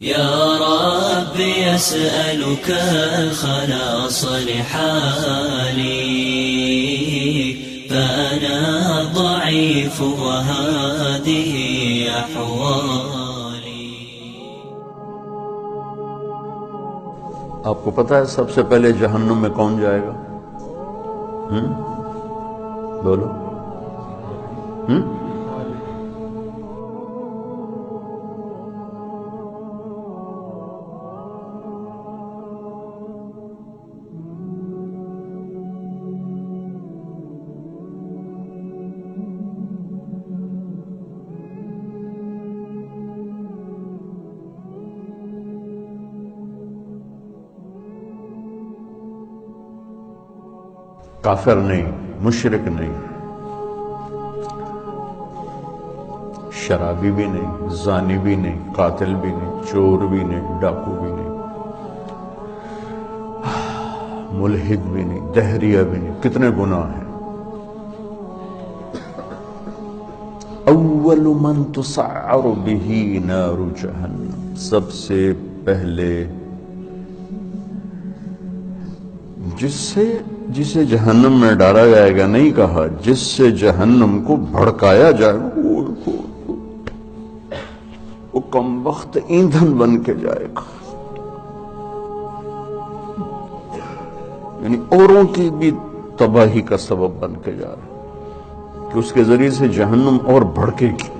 يا رب يسألك الخلاص لحالي فأنا ضعيف وهذه أحوالي. آپ کو پتا ہے سب سے پہلے جہنم میں کون جائے گا؟ بولو. کافر نہیں، مشرک نہیں، شرابی بھی نہیں، زانی بھی نہیں، قاتل بھی نہیں، چور بھی نہیں، ڈاکو بھی نہیں، ملحد بھی نہیں، دہریہ بھی نہیں. کتنے گناہ ہیں. اول من تسعر به نار جہنم، سب سے پہلے جسے جہنم میں ڈالا جائے گا، نہیں کہا جس سے جہنم کو بھڑکایا جائے گا، وہ کم وقت ایندھن بن کے جائے گا. یعنی اوروں کی بھی تباہی کا سبب بن کے جا رہا ہے کہ اس کے ذریعے سے جہنم اور بھڑکے گی.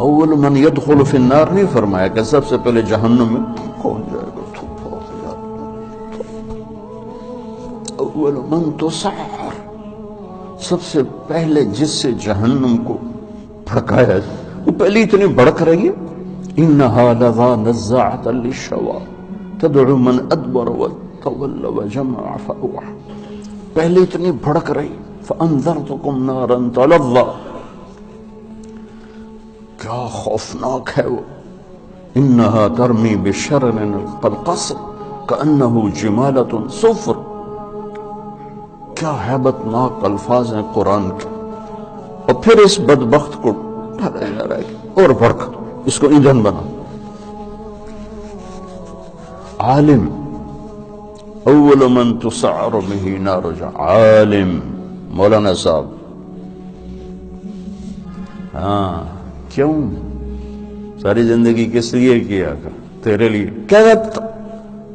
اول من يدخل فی النار نہیں فرمایا کہ سب سے پہلے جہنم میں کون جائے گا. اول من تسعر، سب سے پہلے جس سے جہنم کو بھڑکایا جائے، وہ پہلے اتنی بھڑک رہی ہے. انہا لظی نزاعۃ للشوی تدعو من ادبر وتولى وجمع فاوعى، پہلے اتنی بھڑک رہی. فانذرتکم نارا تلظی، کیا خوفناک ہے وہ. انہا ترمی بشرر كالقصر كأنه جمالۃ صفر. کیا ہیبت ناک الفاظ ہیں قرآن کے. اور پھر اس بدبخت کو ڈالا جا رہا ہے اور بھڑک، اس کو ایندھن بنا. عالم، اول من تسعر به نار جہنم، عالم مولانا صاحب. ہاں، کیوں ساری زندگی کس لیے کیا کر؟ تیرے لیے. کیا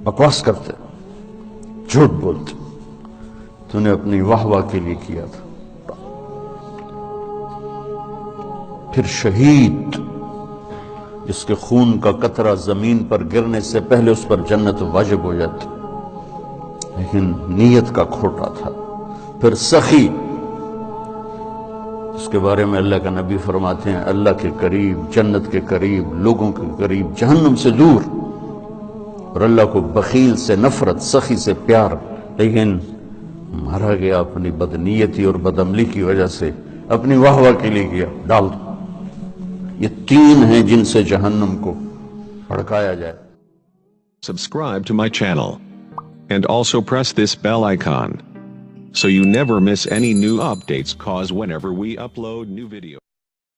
بکواس کرتے، جھوٹ بولتے. تو نے اپنی واہ واہ کے لیے کیا تھا. پھر شہید، جس کے خون کا قطرہ زمین پر گرنے سے پہلے اس پر جنت واجب ہو جاتی، لیکن نیت کا کھوٹا تھا. پھر سخی، اس کے بارے میں اللہ کا نبی فرماتے ہیں اللہ کے قریب، جنت کے قریب، لوگوں کے قریب، جہنم سے دور. اور اللہ کو بخیل سے نفرت، سخی سے پیار. لیکن مارا گیا اپنی بدنیتی اور بدعملی کی وجہ سے، اپنی واہ واہ کے لیے کیا. ڈال دو. یہ تین ہیں جن سے جہنم کو بھڑکایا جائے. Subscribe to my channel and also press this bell icon so you never miss any new updates, cause whenever we upload new videos